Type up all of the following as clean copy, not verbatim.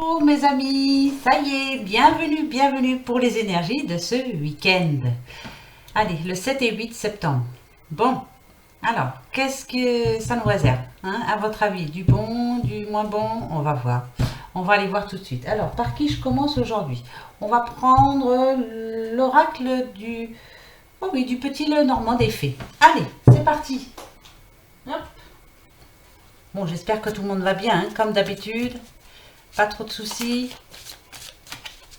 Bonjour mes amis, ça y est, bienvenue pour les énergies de ce week-end. Allez, le 7 et 8 septembre. Bon, alors, qu'est-ce que ça nous réserve, hein, à votre avis? Du bon, du moins bon? On va voir. On va aller voir tout de suite. Alors, par qui je commence aujourd'hui? On va prendre l'oracle du... Oh oui, du petit Lenormand des fées. Allez, c'est parti. Hop. Bon, j'espère que tout le monde va bien, hein, comme d'habitude. Pas trop de soucis.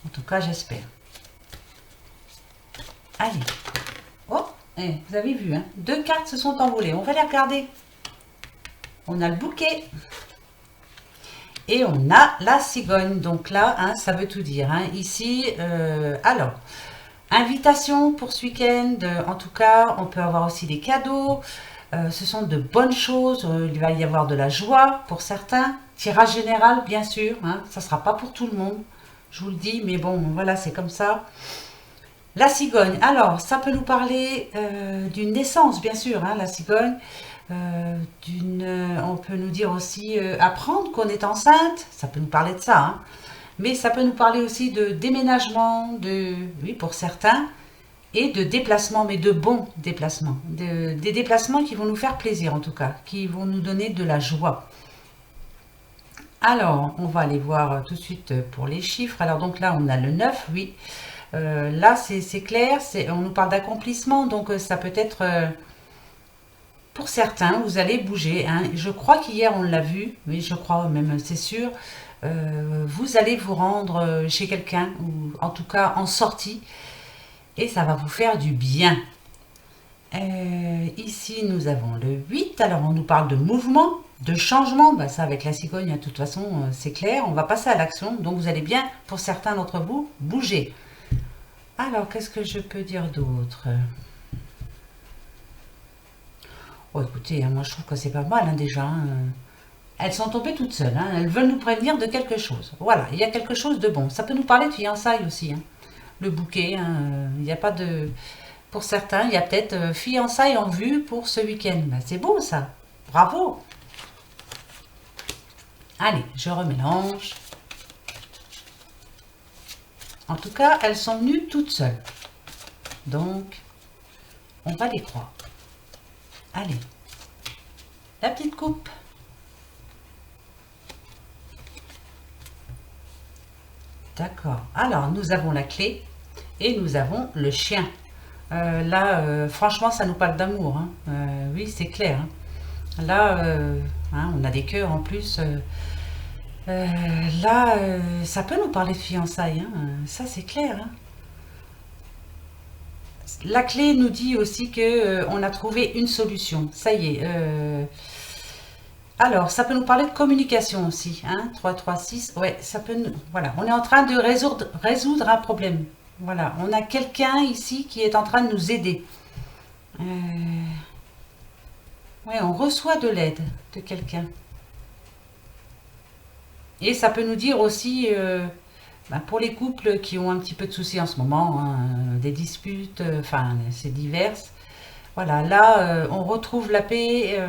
En tout cas, j'espère. Allez. Oh, vous avez vu, hein, deux cartes se sont envolées. On va les regarder. On a le bouquet. Et on a la cigogne. Donc là, hein, ça veut tout dire. Hein. Ici, alors, invitation pour ce week-end. En tout cas, on peut avoir aussi des cadeaux. Ce sont de bonnes choses. Il va y avoir de la joie pour certains. Tirage général, bien sûr. Hein, ça ne sera pas pour tout le monde. Je vous le dis, mais bon, voilà, c'est comme ça. La cigogne. Alors, ça peut nous parler d'une naissance, bien sûr, hein, la cigogne. On peut nous dire aussi apprendre qu'on est enceinte. Ça peut nous parler de ça. Hein. Mais ça peut nous parler aussi de déménagement, oui, pour certains, et de déplacement, mais de bons déplacements. Des déplacements qui vont nous faire plaisir, en tout cas, qui vont nous donner de la joie. Alors, on va aller voir tout de suite pour les chiffres. Alors, donc là, on a le 9, oui. Là, c'est clair, on nous parle d'accomplissement, donc ça peut être, pour certains, vous allez bouger. Hein. Je crois qu'hier, on l'a vu, oui, je crois même, c'est sûr. Vous allez vous rendre chez quelqu'un, ou en tout cas en sortie, et ça va vous faire du bien. Ici, nous avons le 8. Alors, on nous parle de mouvement, de changement. Bah, ça, avec la cigogne, de toute façon, c'est clair. On va passer à l'action. Donc, vous allez bien, pour certains d'entre vous, bouger. Alors, qu'est-ce que je peux dire d'autre? Oh, écoutez, hein, moi, je trouve que c'est pas mal, hein, déjà. Hein. Elles sont tombées toutes seules. Hein. Elles veulent nous prévenir de quelque chose. Voilà, il y a quelque chose de bon. Ça peut nous parler de fiançailles aussi. Hein. Le bouquet, hein, il n'y a pas de... Pour certains, il y a peut-être fiançailles en vue pour ce week-end. Ben, c'est beau ça. Bravo. Allez, je remélange. En tout cas, elles sont venues toutes seules. Donc, on va les croire. Allez. La petite coupe. D'accord. Alors, nous avons la clé et nous avons le chien. Là, franchement, ça nous parle d'amour. Hein. Oui, c'est clair. Hein. Là, hein, on a des cœurs en plus. Là, ça peut nous parler de fiançailles. Hein. Ça, c'est clair. Hein. La clé nous dit aussi que on a trouvé une solution. Ça y est. Alors, ça peut nous parler de communication aussi. Hein. 3, 3, 6. Ouais, ça peut nous... Voilà, on est en train de résoudre un problème. Voilà, on a quelqu'un ici qui est en train de nous aider. Ouais, on reçoit de l'aide de quelqu'un. Et ça peut nous dire aussi, pour les couples qui ont un petit peu de soucis en ce moment, hein, des disputes, enfin, c'est divers. Voilà, là, on retrouve la paix.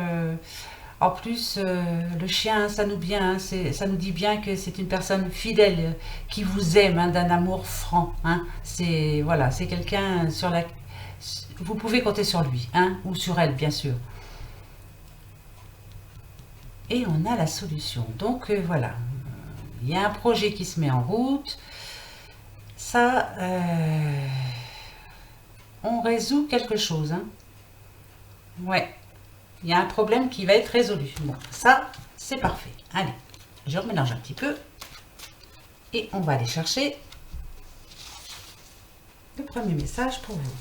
En plus, le chien, ça nous dit bien que c'est une personne fidèle, qui vous aime, hein, d'un amour franc. Hein. C'est voilà, c'est quelqu'un sur la... Vous pouvez compter sur lui, hein, ou sur elle, bien sûr. Et on a la solution. Donc, voilà. Il y a un projet qui se met en route. Ça, on résout quelque chose. Hein. Ouais. Il y a un problème qui va être résolu. Bon, ça, c'est parfait. Allez, je remélange un petit peu. Et on va aller chercher le premier message pour vous.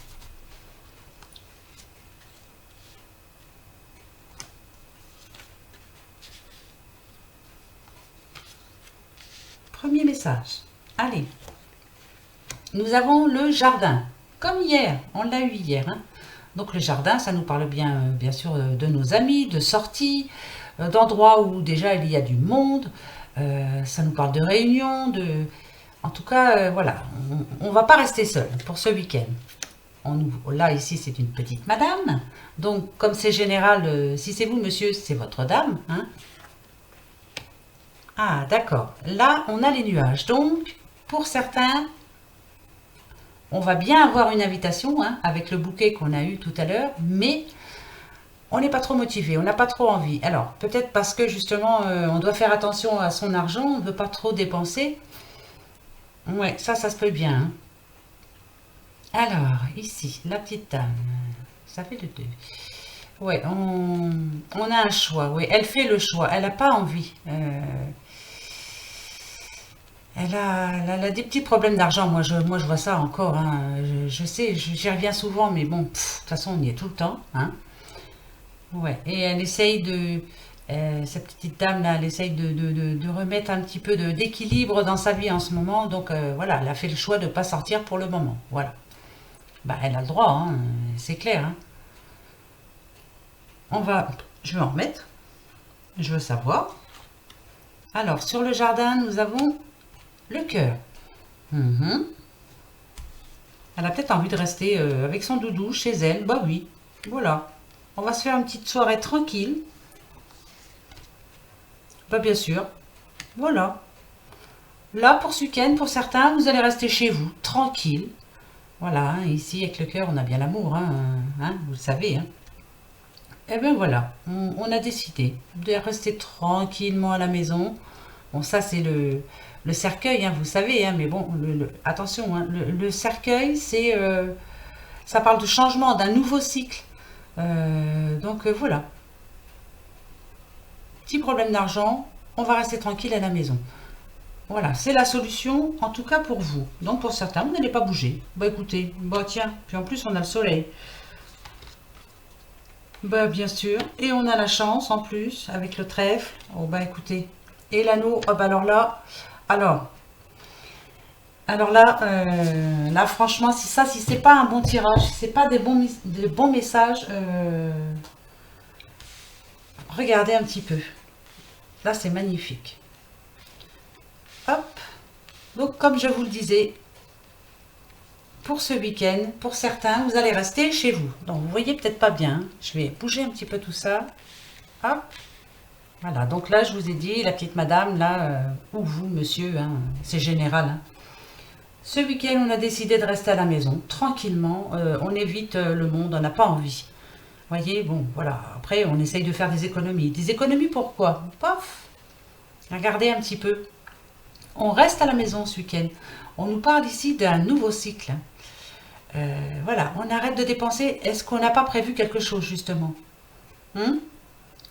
Premier message. Allez. Nous avons le jardin. Comme hier. On l'a eu hier. Hein. Donc le jardin, ça nous parle bien, bien sûr, de nos amis, de sorties, d'endroits où déjà il y a du monde. Ça nous parle de réunions, de... En tout cas, voilà, on ne va pas rester seul pour ce week-end. Là, ici, c'est une petite madame. Donc, comme c'est général, si c'est vous, monsieur, c'est votre dame. Hein. Ah, d'accord. Là, on a les nuages. Donc, pour certains, on va bien avoir une invitation hein, avec le bouquet qu'on a eu tout à l'heure, mais on n'est pas trop motivé, on n'a pas trop envie. Alors, peut-être parce que justement, on doit faire attention à son argent, on ne veut pas trop dépenser. Ouais, ça se peut bien. Hein. Alors, ici, la petite dame, ça fait le 2. Ouais, on a un choix. Oui, elle fait le choix. Elle n'a pas envie. Elle a des petits problèmes d'argent. Moi, je vois ça encore. Hein. Je sais, j'y reviens souvent, mais bon, de toute façon, on y est tout le temps. Hein. Ouais. Et elle essaye cette petite dame-là, elle essaye de remettre un petit peu d'équilibre dans sa vie en ce moment. Donc, voilà, elle a fait le choix de ne pas sortir pour le moment. Voilà. Bah, elle a le droit, hein, c'est clair. Hein. Je vais en remettre. Je veux savoir. Alors, sur le jardin, nous avons le cœur. Mhm. Elle a peut-être envie de rester avec son doudou chez elle. Bah oui, voilà. On va se faire une petite soirée tranquille. Bah bien sûr. Voilà. Là, pour ce week-end, pour certains, vous allez rester chez vous, tranquille. Voilà, hein, ici, avec le cœur, on a bien l'amour, hein, vous le savez. Hein. Et bien voilà, on a décidé de rester tranquillement à la maison. Bon, ça, c'est le cercueil, hein, vous savez, hein, mais bon, attention, hein, le cercueil, ça parle de changement, d'un nouveau cycle. Donc voilà, petit problème d'argent, on va rester tranquille à la maison. Voilà, c'est la solution, en tout cas pour vous. Donc pour certains, vous n'allez pas bouger. Bah écoutez, bah tiens, puis en plus on a le soleil. Bah bien sûr, et on a la chance en plus avec le trèfle. Oh bah écoutez, et l'anneau, oh bah alors, alors là, là franchement, si c'est pas un bon tirage, si c'est pas des bons messages, regardez un petit peu. Là c'est magnifique. Hop, donc comme je vous le disais, pour ce week-end, pour certains, vous allez rester chez vous. Donc vous voyez peut-être pas bien. Hein. Je vais bouger un petit peu tout ça. Hop. Voilà, donc là je vous ai dit, la petite madame, là, ou vous, monsieur, hein, c'est général. Hein. Ce week-end, on a décidé de rester à la maison, tranquillement. On évite le monde, on n'a pas envie. Vous voyez, bon, voilà. Après, on essaye de faire des économies. Des économies pourquoi? Paf. Regardez un petit peu. On reste à la maison ce week-end. On nous parle ici d'un nouveau cycle. Hein. Voilà, on arrête de dépenser. Est-ce qu'on n'a pas prévu quelque chose justement?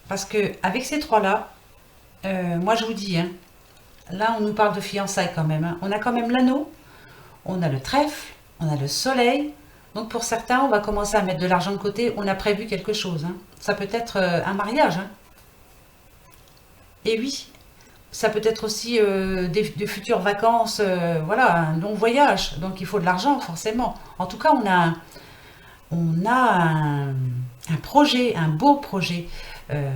Parce que avec ces trois-là, moi je vous dis, hein, là on nous parle de fiançailles quand même. Hein. On a quand même l'anneau, on a le trèfle, on a le soleil. Donc pour certains, on va commencer à mettre de l'argent de côté. On a prévu quelque chose. Hein. Ça peut être un mariage. Hein. Et oui, ça peut être aussi des futures vacances. Voilà, un long voyage. Donc il faut de l'argent forcément. En tout cas, on a un projet, un beau projet. Euh,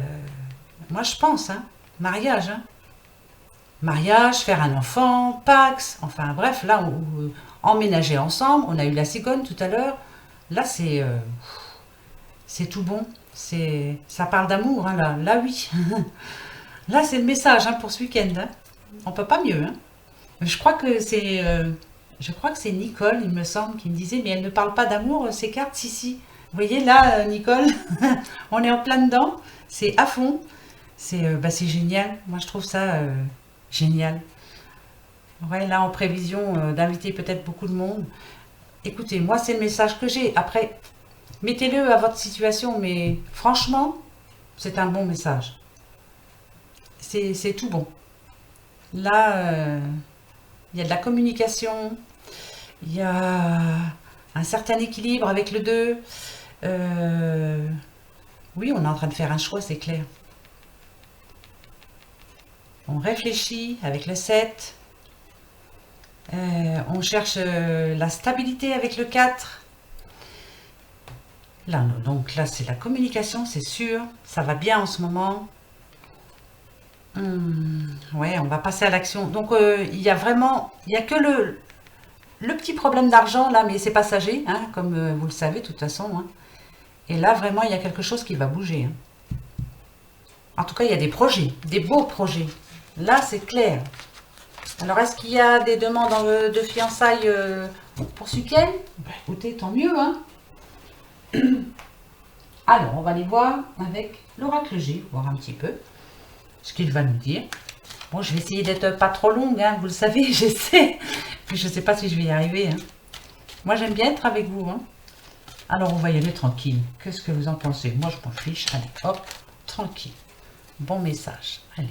Moi, je pense, hein, mariage. Hein. Mariage, faire un enfant, Pax, enfin bref, là, emménager ensemble. On a eu la cigogne tout à l'heure. Là, c'est tout bon. Ça parle d'amour, hein, là, oui. Là, c'est le message hein, pour ce week-end. Hein. On peut pas mieux. Hein. Je crois que c'est Nicole, il me semble, qui me disait, mais elle ne parle pas d'amour, ces cartes, si, si. Vous voyez, là, Nicole, on est en plein dedans. C'est à fond. C'est génial. Moi, je trouve ça génial. Ouais, là, en prévision d'inviter peut-être beaucoup de monde. Écoutez, moi, c'est le message que j'ai. Après, mettez-le à votre situation, mais franchement, c'est un bon message. C'est tout bon. Là, il y a de la communication, il y a un certain équilibre avec le 2. Oui, on est en train de faire un choix, c'est clair. On réfléchit avec le 7. On cherche la stabilité avec le 4. Là, donc là, c'est la communication, c'est sûr. Ça va bien en ce moment. Ouais, on va passer à l'action. Donc, il y a que le petit problème d'argent là, mais c'est passager, hein, comme vous le savez de toute façon. Hein. Et là, vraiment, il y a quelque chose qui va bouger. Hein. En tout cas, il y a des projets, des beaux projets. Là, c'est clair. Alors, est-ce qu'il y a des demandes de fiançailles pour ce week-end? Ben, écoutez, tant mieux, hein. Alors, on va aller voir avec l'oracle G, voir un petit peu ce qu'il va nous dire. Bon, je vais essayer d'être pas trop longue, hein, vous le savez, j'essaie. Puis je ne sais pas si je vais y arriver. Hein. Moi, j'aime bien être avec vous. Hein. Alors, on va y aller tranquille. Qu'est-ce que vous en pensez? Moi, je m'en fiche. Allez, hop, tranquille. Bon message. Allez.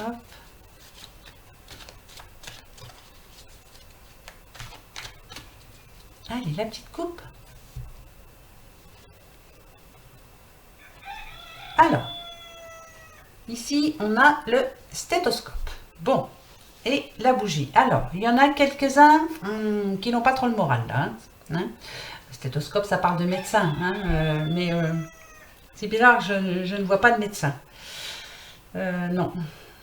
Hop. Allez, la petite coupe. Alors, ici, on a le stéthoscope. Bon, et la bougie. Alors, il y en a quelques-uns qui n'ont pas trop le moral, là. Hein. Le stéthoscope, ça parle de médecin, hein, mais c'est bizarre, je ne vois pas de médecin. Non.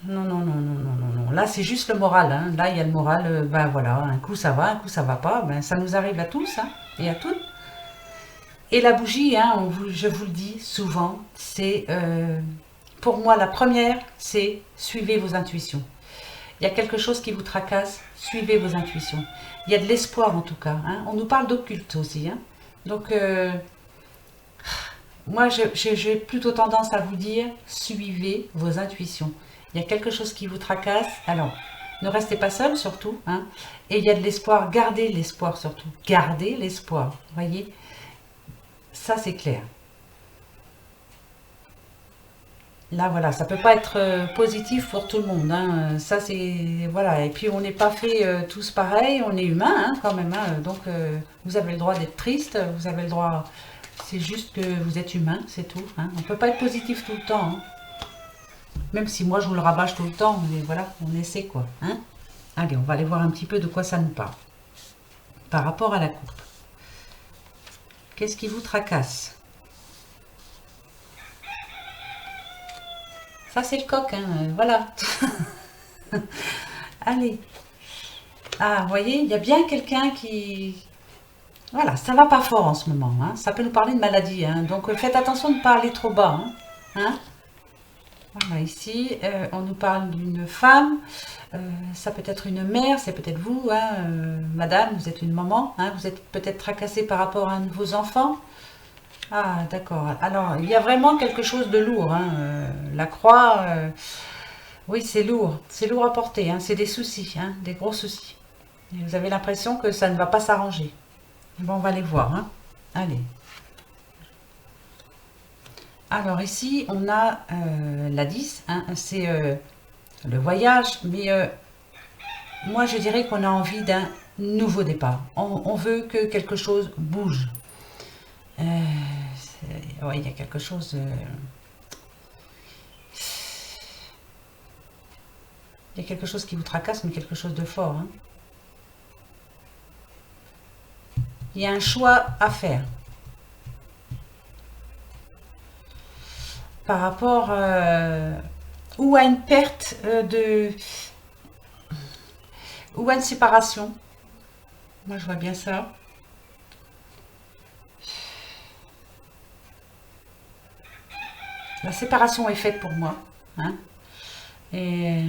Non, non, non, non, non, non, non. Là, c'est juste le moral. Hein. Là, il y a le moral. Ben voilà, un coup ça va, un coup ça va pas. Ben, ça nous arrive à tous hein, et à toutes. Et la bougie, hein, je vous le dis souvent, c'est pour moi la première, c'est suivez vos intuitions. Il y a quelque chose qui vous tracasse, suivez vos intuitions. Il y a de l'espoir en tout cas. Hein. On nous parle d'occulte aussi. Hein. Donc, moi, j'ai plutôt tendance à vous dire, suivez vos intuitions. Il y a quelque chose qui vous tracasse, alors ne restez pas seul surtout. Hein. Et il y a de l'espoir, gardez l'espoir surtout. Gardez l'espoir, voyez. Ça, c'est clair. Là, voilà, ça peut pas être positif pour tout le monde. Hein. Ça, c'est... Voilà. Et puis, on n'est pas fait tous pareils. On est humain, hein, quand même. Hein. Donc, vous avez le droit d'être triste. Vous avez le droit... C'est juste que vous êtes humain, c'est tout. Hein. On peut pas être positif tout le temps. Hein. Même si moi, je vous le rabâche tout le temps. Mais voilà, on essaie, quoi. Hein. Allez, on va aller voir un petit peu de quoi ça nous parle. Par rapport à la coupe. Qu'est-ce qui vous tracasse? Ça, c'est le coq, hein, voilà. Allez. Ah, vous voyez, il y a bien quelqu'un qui... Voilà, ça va pas fort en ce moment. Hein. Ça peut nous parler de maladie. Hein. Donc, faites attention de ne pas aller trop bas. Hein. Hein. Voilà, ici, on nous parle d'une femme. Ça peut être une mère, c'est peut-être vous. Hein, madame, vous êtes une maman. Hein, vous êtes peut-être tracassée par rapport à un de vos enfants. Ah, d'accord. Alors, il y a vraiment quelque chose de lourd. Hein. La croix, oui, c'est lourd. C'est lourd à porter. Hein. C'est des soucis, hein, des gros soucis. Et vous avez l'impression que ça ne va pas s'arranger. Bon, on va les voir. Hein. Allez. Alors ici, on a la 10. Hein. C'est le voyage. Mais moi, je dirais qu'on a envie d'un nouveau départ. On veut que quelque chose bouge. Ouais, il y a quelque chose... il y a quelque chose qui vous tracasse, mais quelque chose de fort. Hein. Il y a un choix à faire. Par rapport ou à une perte ou à une séparation. Moi, je vois bien ça. La séparation est faite pour moi. Hein. Et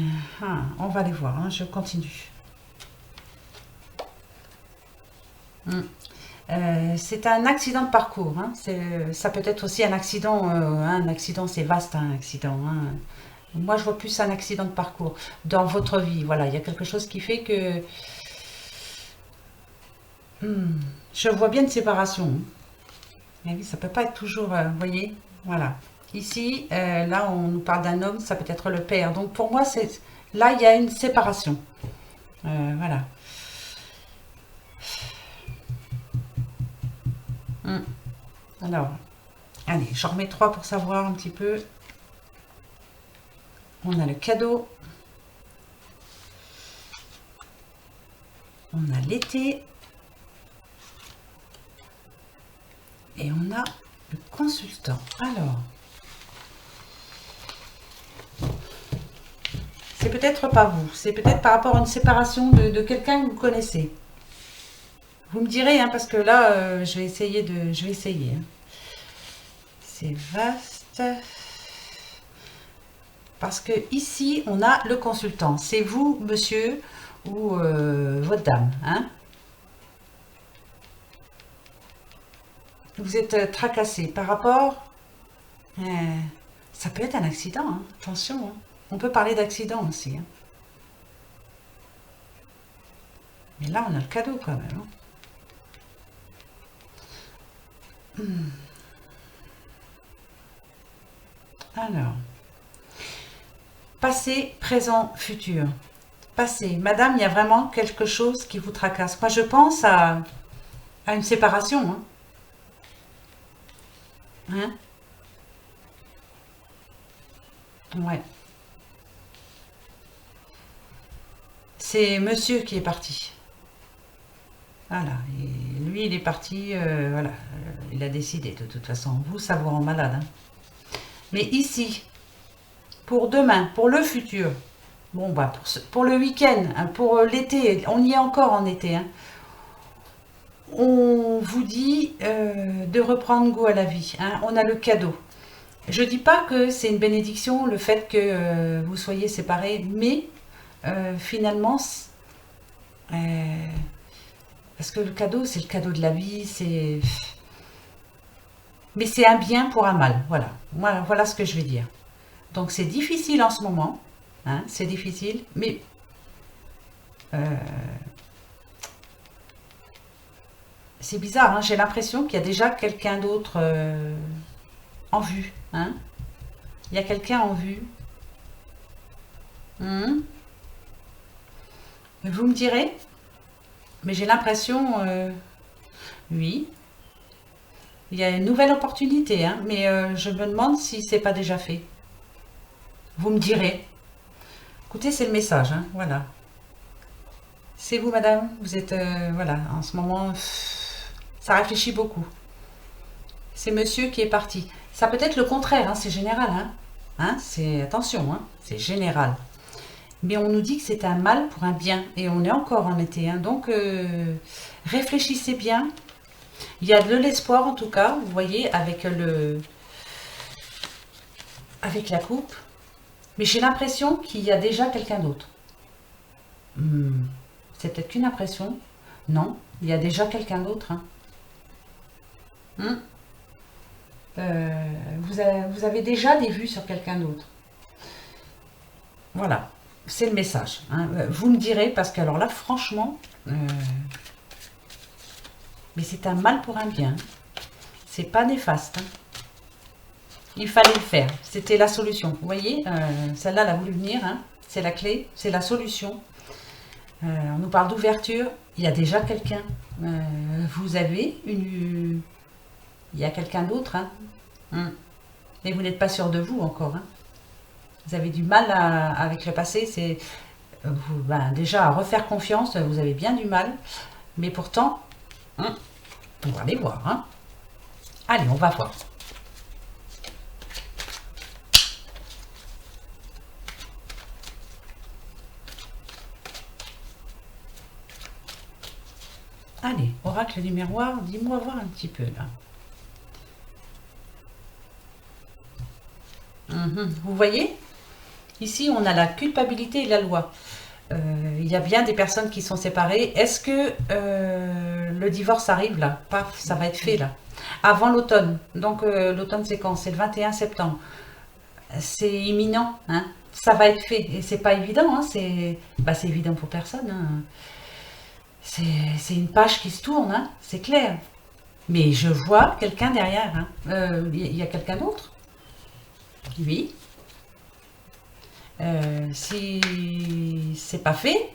on va les voir. Hein, je continue. C'est un accident de parcours. Hein. Ça peut être aussi un accident. Un accident, c'est vaste, un accident. Hein. Moi, je vois plus un accident de parcours dans votre vie. Voilà, il y a quelque chose qui fait que... je vois bien une séparation. Mais oui, ça peut pas être toujours... vous voyez. Voilà. Ici, là, on nous parle d'un homme. Ça peut être le père. Donc, pour moi, c'est... Là, il y a une séparation. Voilà. Alors, allez, j'en remets 3 pour savoir un petit peu. On a le cadeau. On a l'été. Et on a le consultant. Alors, c'est peut-être pas vous. C'est peut-être par rapport à une séparation de quelqu'un que vous connaissez. Vous me direz, hein, parce que là, je vais essayer de... Je vais essayer. Hein. C'est vaste. Parce que ici, on a le consultant. C'est vous, monsieur, ou votre dame. Hein? Vous êtes tracassé par rapport... ça peut être un accident, hein. Attention. Hein. On peut parler d'accident aussi. Hein. Mais là, on a le cadeau quand même. Hein. Alors, passé, présent, futur. Passé. Madame, il y a vraiment quelque chose qui vous tracasse. Moi, je pense à une séparation. Hein. Hein? Ouais. C'est monsieur qui est parti. Voilà. Et lui, il est parti. Voilà. Il a décidé, de toute façon. Vous, ça vous rend malade. Hein. Mais ici, pour demain, pour le futur, bon, bah, pour le week-end, hein, pour l'été, on y est encore en été. Hein. On vous dit de reprendre goût à la vie. Hein. On a le cadeau. Je dis pas que c'est une bénédiction le fait que vous soyez séparés, mais finalement, parce que le cadeau, c'est le cadeau de la vie, c'est... Mais c'est un bien pour un mal, voilà. Voilà ce que je vais dire. Donc c'est difficile en ce moment, hein, c'est difficile, mais c'est bizarre, hein, j'ai l'impression qu'il y a déjà quelqu'un d'autre en vue. Hein. Il y a quelqu'un en vue. Hum. Vous me direz, mais j'ai l'impression, oui, il y a une nouvelle opportunité, hein, mais je me demande si c'est pas déjà fait. Vous me direz. Écoutez, c'est le message, hein, voilà. C'est vous, madame, vous êtes, voilà, en ce moment, ça réfléchit beaucoup. C'est monsieur qui est parti. Ça peut être le contraire, hein, c'est général, hein. Hein, c'est, attention, hein, c'est général. Mais on nous dit que c'est un mal pour un bien, et on est encore en été, hein, donc réfléchissez bien. Il y a de l'espoir en tout cas, vous voyez, avec la coupe. Mais j'ai l'impression qu'il y a déjà quelqu'un d'autre. C'est peut-être qu'une impression. Non, il y a déjà quelqu'un d'autre. Hein. Vous avez déjà des vues sur quelqu'un d'autre. Voilà, c'est le message. Hein. Vous me direz, parce que alors là, franchement, mais c'est un mal pour un bien. C'est pas néfaste. Hein. Il fallait le faire. C'était la solution. Vous voyez, celle-là, elle a voulu venir. Hein. C'est la clé, c'est la solution. On nous parle d'ouverture. Il y a déjà quelqu'un. Vous avez une... Il y a quelqu'un d'autre. Hein. Et vous n'êtes pas sûr de vous encore. Hein. Vous avez du mal avec le passé. C'est déjà à refaire confiance. Vous avez bien du mal. Mais pourtant, on va aller voir. Hein. Allez, on va voir. Allez, oracle du miroir, dis-moi voir un petit peu là. Vous voyez, ici on a la culpabilité et la loi. Il y a bien des personnes qui sont séparées. Est-ce que le divorce arrive là? Paf, ça va être fait là. Avant l'automne. Donc l'automne c'est quand? C'est le 21 septembre. C'est imminent. Hein, ça va être fait. Et c'est pas évident. Hein, c'est évident pour personne. Hein. C'est une page qui se tourne, hein, c'est clair. Mais je vois quelqu'un derrière. Hein. Y a quelqu'un d'autre? Oui. Si c'est pas fait,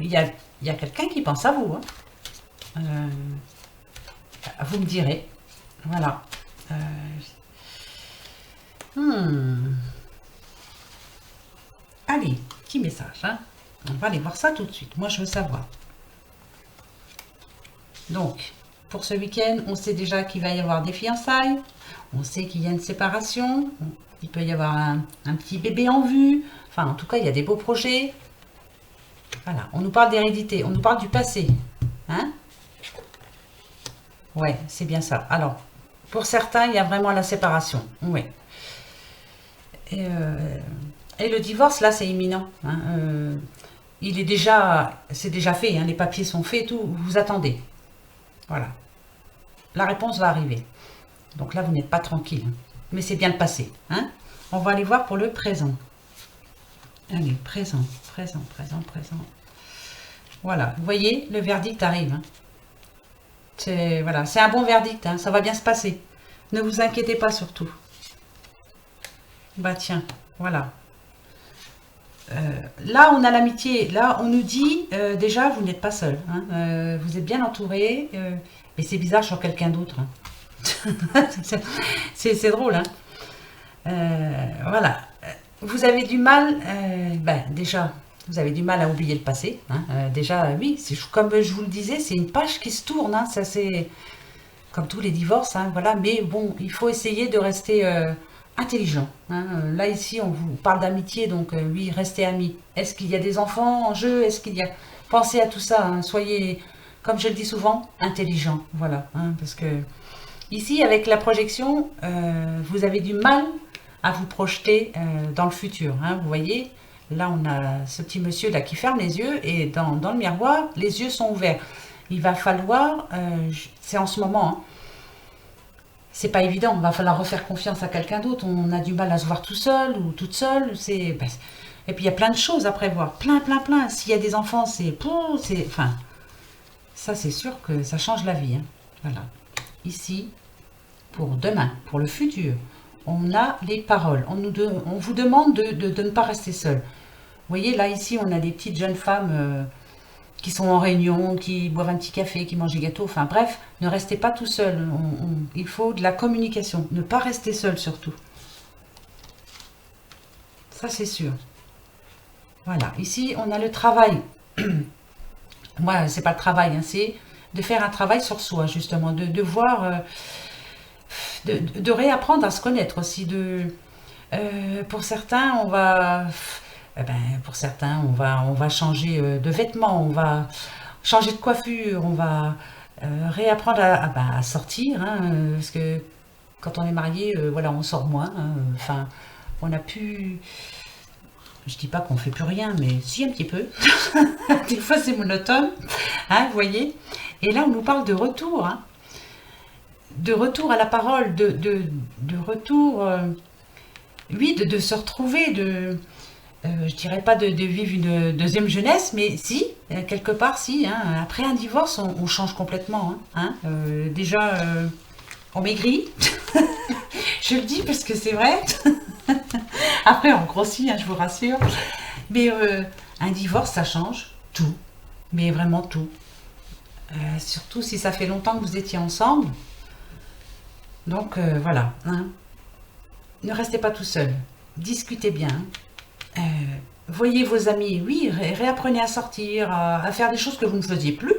y a quelqu'un qui pense à vous. Hein. Vous me direz. Voilà. Allez, petit message. Hein. On va aller voir ça tout de suite. Moi, je veux savoir. Donc, pour ce week-end, on sait déjà qu'il va y avoir des fiançailles. On sait qu'il y a une séparation. Il peut y avoir un petit bébé en vue. Enfin, en tout cas, il y a des beaux projets. Voilà, on nous parle d'hérédité. On nous parle du passé. Hein? Ouais, c'est bien ça. Alors, pour certains, il y a vraiment la séparation. Oui. Et Et le divorce, là, c'est imminent. Hein. C'est déjà fait, hein, les papiers sont faits, tout. Vous attendez. Voilà. La réponse va arriver. Donc là, vous n'êtes pas tranquille. Hein. Mais c'est bien le passé. Hein. On va aller voir pour le présent. Allez, présent, présent, présent, présent. Voilà, vous voyez, le verdict arrive. Hein. C'est voilà, c'est un bon verdict, hein, ça va bien se passer. Ne vous inquiétez pas surtout. Bah tiens, voilà. Là, on a l'amitié. Là, on nous dit, déjà, vous n'êtes pas seul. Hein, vous êtes bien entouré. Mais c'est bizarre sur quelqu'un d'autre. Hein. C'est drôle. Hein. Voilà. Vous avez du mal, déjà, vous avez du mal à oublier le passé. Hein. Déjà, oui, comme je vous le disais, c'est une page qui se tourne. Hein. Ça, c'est comme tous les divorces. Hein, voilà. Mais bon, il faut essayer de rester intelligent. Hein. Là, ici, on vous parle d'amitié, donc oui, restez amis. Est-ce qu'il y a des enfants en jeu? Est-ce qu'il y a... Pensez à tout ça. Hein. Soyez, comme je le dis souvent, intelligent. Voilà. Hein, parce que ici, avec la projection, vous avez du mal à vous projeter dans le futur. Hein, vous voyez, là on a ce petit monsieur là qui ferme les yeux et dans le miroir, les yeux sont ouverts. Il va falloir, c'est en ce moment, hein, c'est pas évident, il va falloir refaire confiance à quelqu'un d'autre. On a du mal à se voir tout seul ou toute seule. Et puis il y a plein de choses à prévoir, plein. S'il y a des enfants, enfin, ça c'est sûr que ça change la vie. Hein. Voilà. Ici, pour demain, pour le futur, on a les paroles. On vous demande de ne pas rester seul. Vous voyez, là, ici, on a des petites jeunes femmes qui sont en réunion, qui boivent un petit café, qui mangent des gâteaux. Enfin, bref, ne restez pas tout seul. Il faut de la communication. Ne pas rester seul, surtout. Ça, c'est sûr. Voilà. Ici, on a le travail. Moi, c'est pas le travail, hein, c'est de faire un travail sur soi, justement. De voir... de réapprendre à se connaître aussi. Pour certains, on va changer de vêtements, on va changer de coiffure, on va réapprendre à sortir. Hein, parce que quand on est marié, voilà, on sort moins. Hein, enfin, on a pu... Je dis pas qu'on fait plus rien, mais si un petit peu. Des fois, c'est monotone. Hein, vous voyez. Et là, on nous parle de retour. Hein. De retour à la parole, de retour, oui, de se retrouver, je dirais pas de vivre une deuxième jeunesse, mais si, quelque part, si. Hein, après un divorce, on change complètement. Hein, déjà, on maigrit. Je le dis parce que c'est vrai. Après, on grossit, hein, je vous rassure. Mais un divorce, ça change tout. Mais vraiment tout. Surtout si ça fait longtemps que vous étiez ensemble. Donc voilà, hein. Ne restez pas tout seul, discutez bien, voyez vos amis, oui, réapprenez à sortir, à faire des choses que vous ne faisiez plus.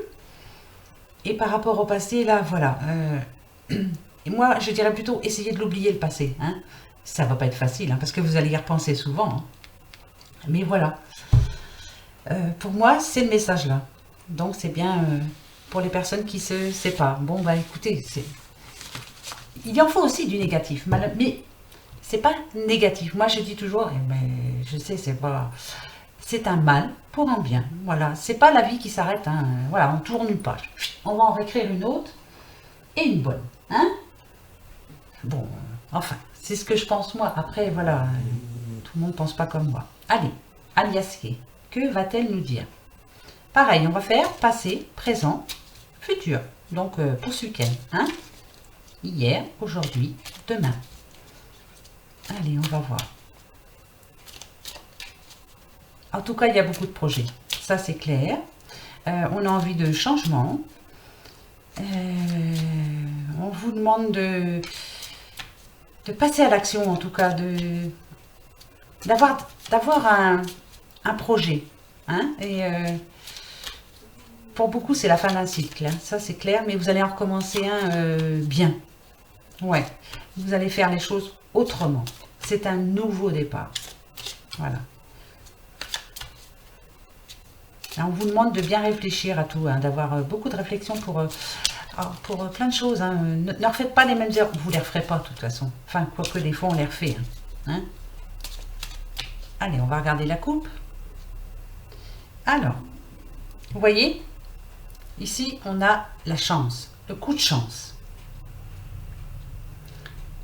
Et par rapport au passé, là, voilà, et moi je dirais plutôt essayez de l'oublier le passé. Hein. Ça va pas être facile, hein, parce que vous allez y repenser souvent. Hein. Mais voilà, pour moi c'est le message là. Donc c'est bien pour les personnes qui se séparent. Bon bah écoutez, il en faut aussi du négatif, mais c'est pas négatif. Moi, je dis toujours, je sais, c'est un mal pour un bien. Voilà, c'est pas la vie qui s'arrête. Hein. Voilà, on tourne une page. On va en réécrire une autre et une bonne. Hein. Bon, enfin, c'est ce que je pense moi. Après, voilà, tout le monde pense pas comme moi. Allez, Aliaske, que va-t-elle nous dire? Pareil, on va faire passé, présent, futur. Donc, pour ce week-end. Hein. Hier, aujourd'hui, demain. Allez, on va voir. En tout cas, il y a beaucoup de projets. Ça, c'est clair. On a envie de changement. On vous demande de passer à l'action, en tout cas, d'avoir un projet. Hein, et pour beaucoup, c'est la fin d'un cycle. Hein, ça, c'est clair. Mais vous allez en recommencer un bien. Ouais. Vous allez faire les choses autrement. C'est un nouveau départ. Voilà. Là, on vous demande de bien réfléchir à tout, hein, d'avoir beaucoup de réflexion pour plein de choses. Hein. Ne refaites pas les mêmes erreurs. Vous ne les referez pas, de toute façon. Enfin, quoique des fois, on les refait. Hein. Allez, on va regarder la coupe. Alors, vous voyez, ici, on a la chance, le coup de chance.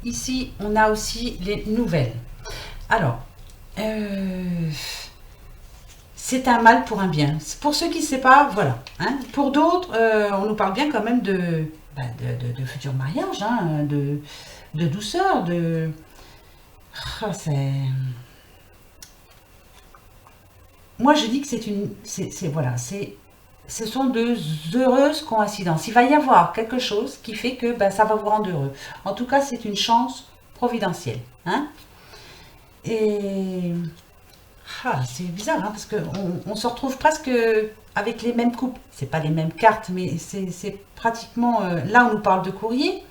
Ici, on a aussi les nouvelles. Alors, c'est un mal pour un bien. Pour ceux qui ne savent pas, voilà. Hein. Pour d'autres, on nous parle bien quand même de futurs mariages, hein, de douceur, de... Oh, moi, je dis que c'est une... voilà, ce sont de heureuses coïncidences. Il va y avoir quelque chose qui fait que ça va vous rendre heureux. En tout cas, c'est une chance providentielle. Hein. Et c'est bizarre, hein, parce qu'on se retrouve presque avec les mêmes coupes. C'est pas les mêmes cartes, mais c'est pratiquement... là, on nous parle de courrier,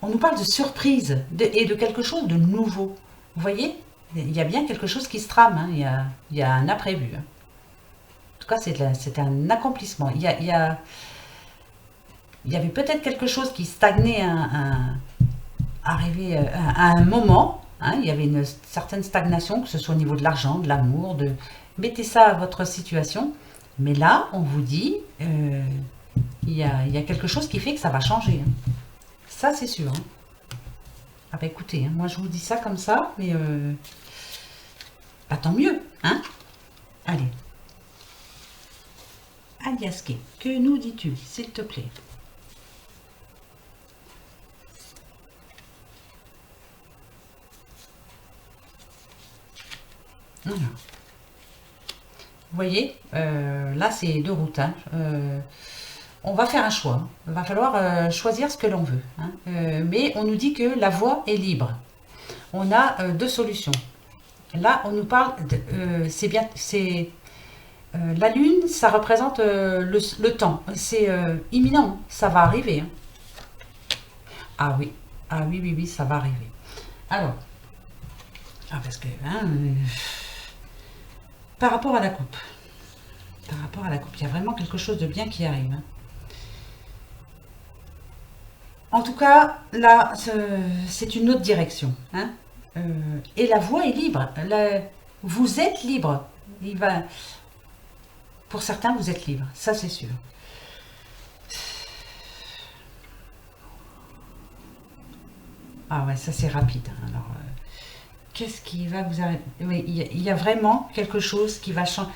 on nous parle de surprise et de quelque chose de nouveau. Vous voyez, il y a bien quelque chose qui se trame, hein, il y a un imprévu. Hein. En tout cas, c'est un accomplissement. Il y avait peut-être quelque chose qui stagnait arrivé à un moment. Hein, il y avait une certaine stagnation, que ce soit au niveau de l'argent, de l'amour, mettez ça à votre situation. Mais là, on vous dit, il y a quelque chose qui fait que ça va changer. Hein. Ça, c'est sûr. Hein. Ah bah écoutez, hein, moi je vous dis ça comme ça, mais tant mieux. Hein. Allez. Aliaske, que nous dis-tu, s'il te plaît? Voilà. Vous voyez, là c'est deux routes. Hein. On va faire un choix. Il va falloir choisir ce que l'on veut. Hein. Mais on nous dit que la voie est libre. On a deux solutions. Là, on nous parle, c'est bien, c'est la lune, ça représente le temps. C'est imminent, ça va arriver. Hein. Ah oui, oui, ça va arriver. Alors, parce que par rapport à la coupe, il y a vraiment quelque chose de bien qui arrive. Hein. En tout cas, là, c'est une autre direction. Hein. Et la voie est libre. Vous êtes libre. Pour certains, vous êtes libre. Ça, c'est sûr. Ah ouais, ça c'est rapide. Hein. Alors, qu'est-ce qui va vous arrêter? Oui, il y a vraiment quelque chose qui va changer.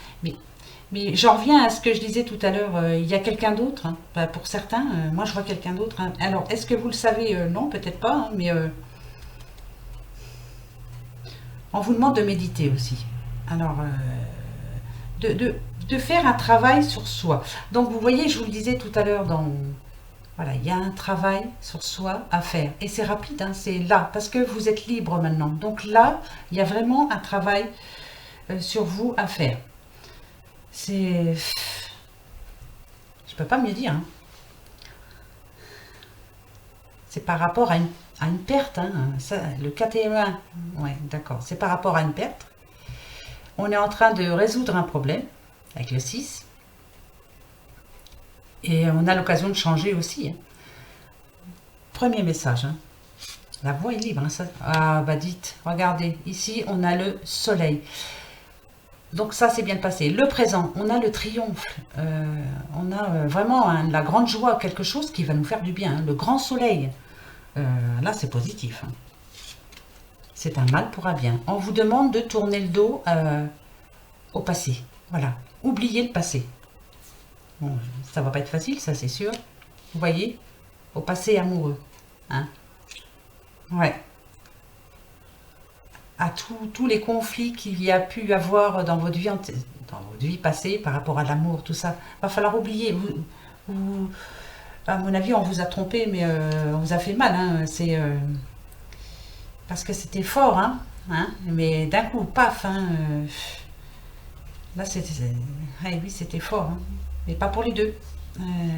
Mais j'en reviens à ce que je disais tout à l'heure. Il y a quelqu'un d'autre. Hein. Pour certains, moi je vois quelqu'un d'autre. Hein. Alors, est-ce que vous le savez? Non, peut-être pas. Hein, mais on vous demande de méditer aussi. Alors, de faire un travail sur soi. Donc, vous voyez, je vous le disais tout à l'heure voilà, il y a un travail sur soi à faire. Et c'est rapide, hein, c'est là, parce que vous êtes libre maintenant. Donc là, il y a vraiment un travail sur vous à faire. C'est... Je peux pas mieux dire. Hein. C'est par rapport à une perte. Hein. Ça, le 4e, ouais, d'accord. C'est par rapport à une perte. On est en train de résoudre un problème avec le 6. Et on a l'occasion de changer aussi. Hein. Premier message. Hein. La voie est libre. Hein, ça. Ah, bah dites, regardez. Ici, on a le soleil. Donc ça, c'est bien passé. Le présent, on a le triomphe. On a vraiment la grande joie, quelque chose qui va nous faire du bien. Hein. Le grand soleil. Là, c'est positif. Hein. C'est un mal pour un bien. On vous demande de tourner le dos au passé. Voilà. Oubliez le passé. Bon, ça va pas être facile, ça c'est sûr. Vous voyez, au passé amoureux. Hein. Ouais. À tous les conflits qu'il y a pu avoir dans votre vie passée par rapport à l'amour, tout ça. Va falloir oublier. À mon avis, on vous a trompé, mais on vous a fait mal. Hein. C'est parce que c'était fort, hein. Mais d'un coup, paf. Hein, là, oui, c'était fort. Hein. Mais pas pour les deux.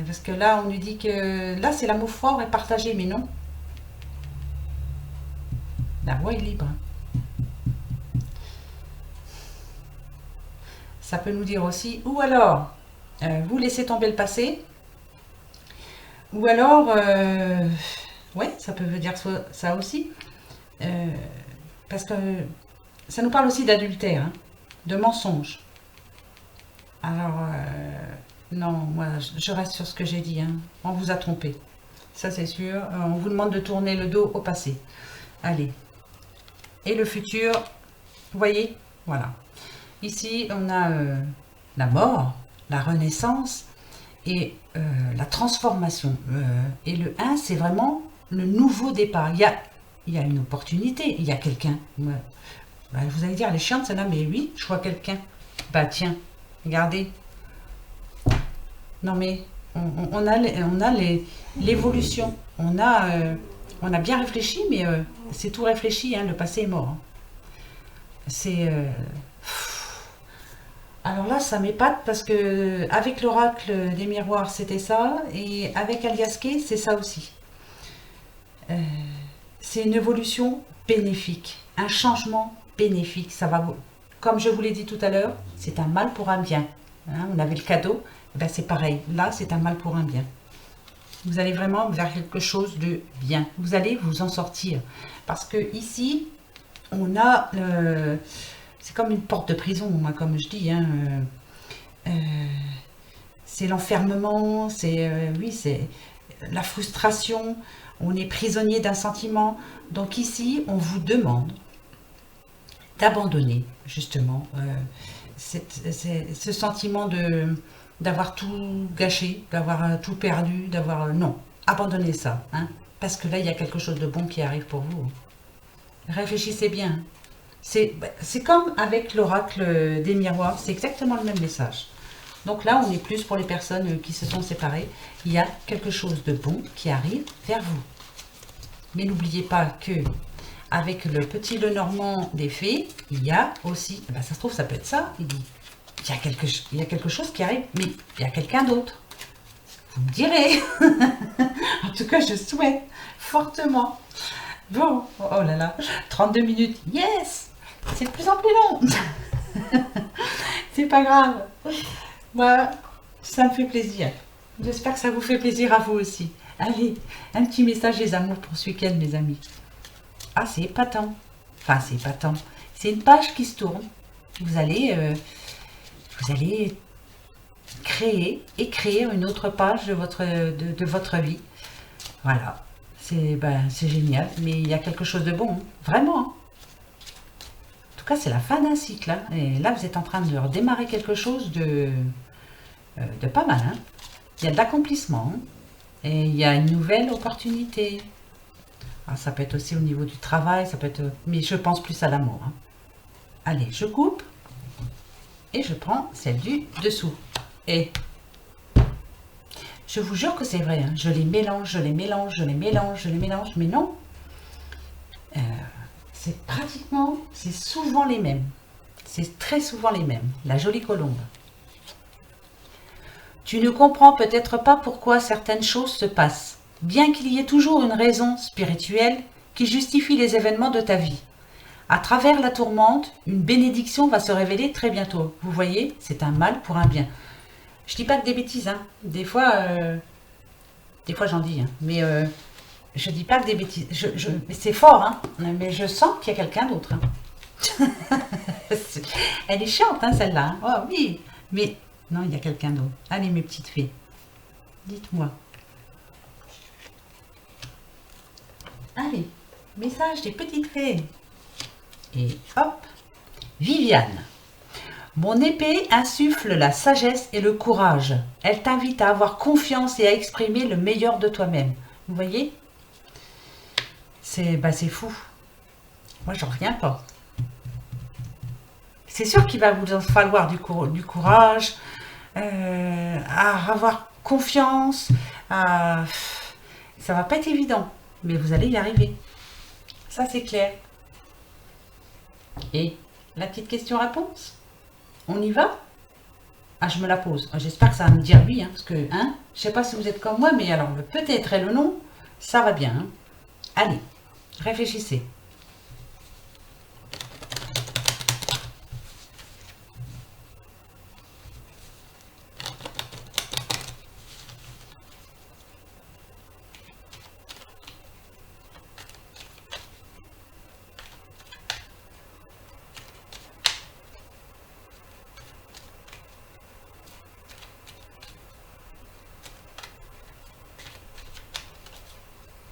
Parce que là, on nous dit que là, c'est l'amour fort et partagé, mais non. La voie est libre. Ça peut nous dire aussi, ou alors, vous laissez tomber le passé, ou alors, ouais, ça peut dire ça aussi, parce que ça nous parle aussi d'adultère. Hein. de mensonges. Alors, non, moi, je reste sur ce que j'ai dit. Hein. On vous a trompé. Ça, c'est sûr. On vous demande de tourner le dos au passé. Allez. Et le futur, vous voyez? Voilà. Ici, on a la mort, la renaissance et la transformation. Et le 1, c'est vraiment le nouveau départ. Il y a une opportunité, il y a quelqu'un. Bah, vous allez dire, elle est chiante celle-là, mais oui, je vois quelqu'un. Bah tiens, regardez. Non mais, on a l'évolution. On a bien réfléchi, mais c'est tout réfléchi, hein, le passé est mort. Hein. C'est... Alors là, ça m'épate parce que avec l'oracle des miroirs, c'était ça, et avec Aliasqué, c'est ça aussi. C'est une évolution bénéfique, un changement bénéfique. Ça va, comme je vous l'ai dit tout à l'heure, c'est un mal pour un bien. Hein, on avait le cadeau, ben c'est pareil. Là, c'est un mal pour un bien. Vous allez vraiment vers quelque chose de bien. Vous allez vous en sortir. Parce que ici, on a... c'est comme une porte de prison, moi, comme je dis. Hein, c'est l'enfermement, oui, c'est la frustration. On est prisonnier d'un sentiment. Donc ici, on vous demande d'abandonner, justement, ce sentiment d'avoir tout gâché, d'avoir tout perdu, d'avoir... non, abandonnez ça. Hein, parce que là, il y a quelque chose de bon qui arrive pour vous. Réfléchissez bien. C'est comme avec l'oracle des miroirs, c'est exactement le même message. Donc là, on est plus pour les personnes qui se sont séparées. Il y a quelque chose de bon qui arrive vers vous. Mais n'oubliez pas que avec le petit Lenormand des fées, il y a aussi, ben ça se trouve, ça peut être ça. Il dit, il y a quelque chose qui arrive, mais il y a quelqu'un d'autre. Vous me direz. En tout cas, je souhaite fortement. Bon, oh là là, 32 minutes, yes. C'est de plus en plus long. C'est pas grave. Moi, ça me fait plaisir. J'espère que ça vous fait plaisir à vous aussi. Allez, un petit message des amours pour ce week-end, mes amis. Ah, c'est épatant. Enfin, c'est épatant. C'est une page qui se tourne. Vous allez créer une autre page de votre vie. Voilà. C'est génial. Mais il y a quelque chose de bon. Hein. Vraiment. Hein. En tout cas, c'est la fin d'un cycle. Hein. Et là, vous êtes en train de redémarrer quelque chose de pas mal. Hein. Il y a de l'accomplissement. Hein. Et il y a une nouvelle opportunité. Alors, ça peut être aussi au niveau du travail, ça peut être... mais je pense plus à l'amour. Hein. Allez, je coupe. Et je prends celle du dessous. Et je vous jure que c'est vrai. Hein. Je les mélange, je les mélange, je les mélange, je les mélange. Mais non. C'est souvent les mêmes. C'est très souvent les mêmes. La jolie colombe. Tu ne comprends peut-être pas pourquoi certaines choses se passent, bien qu'il y ait toujours une raison spirituelle qui justifie les événements de ta vie. À travers la tourmente, une bénédiction va se révéler très bientôt. Vous voyez, c'est un mal pour un bien. Je dis pas que des bêtises, hein. Des fois j'en dis, hein. Mais je dis pas que des bêtises. C'est fort, hein. Mais je sens qu'il y a quelqu'un d'autre. Hein. Elle est chiante, hein, celle-là. Hein. Oh oui, mais non, il y a quelqu'un d'autre. Allez, mes petites fées, dites-moi. Allez, message des petites fées. Et hop, Viviane. Mon épée insuffle la sagesse et le courage. Elle t'invite à avoir confiance et à exprimer le meilleur de toi-même. Vous voyez? C'est fou. Moi, j'en reviens pas. C'est sûr qu'il va vous en falloir du courage, à avoir confiance. Ça va pas être évident, mais vous allez y arriver. Ça, c'est clair. Et la petite question-réponse? On y va? Ah, je me la pose. J'espère que ça va me dire oui, hein, parce que, hein, je sais pas si vous êtes comme moi, mais alors le peut-être et le non, ça va bien. Hein. Allez, réfléchissez.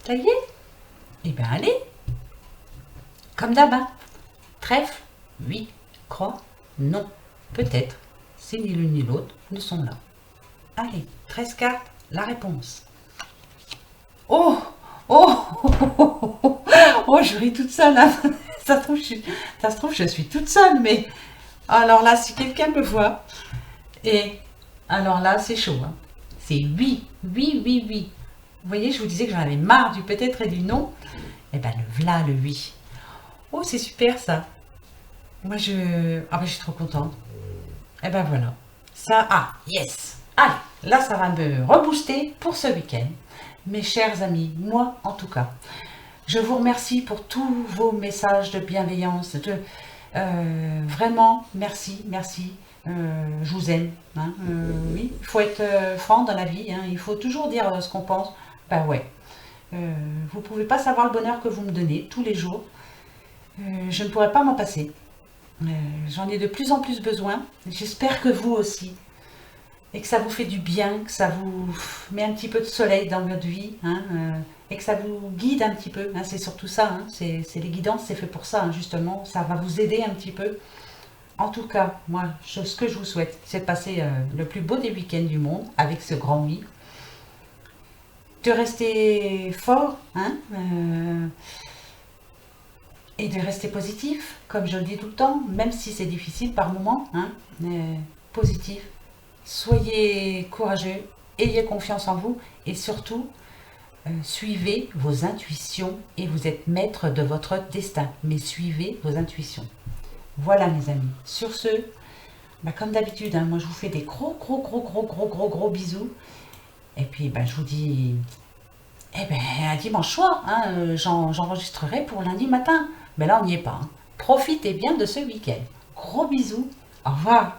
Ça y est? Eh bien, allez. Comme d'hab, hein. Trèfle, oui. Croix, non. Peut-être, si ni l'une ni l'autre ne sont là. Allez, 13 cartes, la réponse. Oh, oh, oh, je ris toute seule, hein. Ça se trouve, je suis toute seule, mais alors là, si quelqu'un me voit, et alors là, c'est chaud, hein. C'est oui, oui, oui, oui. Vous voyez, je vous disais que j'en avais marre du peut-être et du non. Eh ben, le voilà, le oui. Oh, c'est super, ça. Moi, ah ben, je suis trop contente. Eh ben, voilà. Ça, ah, yes. Allez, là, ça va me rebooster pour ce week-end. Mes chers amis, moi, en tout cas, je vous remercie pour tous vos messages de bienveillance. Vraiment, merci, merci. Je vous aime. Hein. Oui, il faut être franc dans la vie. Hein. Il faut toujours dire ce qu'on pense. Ben ouais. Vous ne pouvez pas savoir le bonheur que vous me donnez tous les jours. Je ne pourrais pas m'en passer. J'en ai de plus en plus besoin. J'espère que vous aussi. Et que ça vous fait du bien, que ça vous met un petit peu de soleil dans votre vie. Hein, et que ça vous guide un petit peu. Hein, c'est surtout ça. Hein, c'est les guidances, c'est fait pour ça, hein, justement. Ça va vous aider un petit peu. En tout cas, moi, ce que je vous souhaite, c'est de passer le plus beau des week-ends du monde avec ce grand oui. De rester fort, hein, et de rester positif, comme je le dis tout le temps, même si c'est difficile par moments, hein, positif. Soyez courageux, ayez confiance en vous et surtout, suivez vos intuitions et vous êtes maître de votre destin. Mais suivez vos intuitions. Voilà mes amis. Sur ce, bah, comme d'habitude, hein, moi je vous fais des gros bisous. Et puis bah, je vous dis à dimanche soir. Hein, j'enregistrerai pour lundi matin. Mais là on n'y est pas. Hein. Profitez bien de ce week-end. Gros bisous. Au revoir.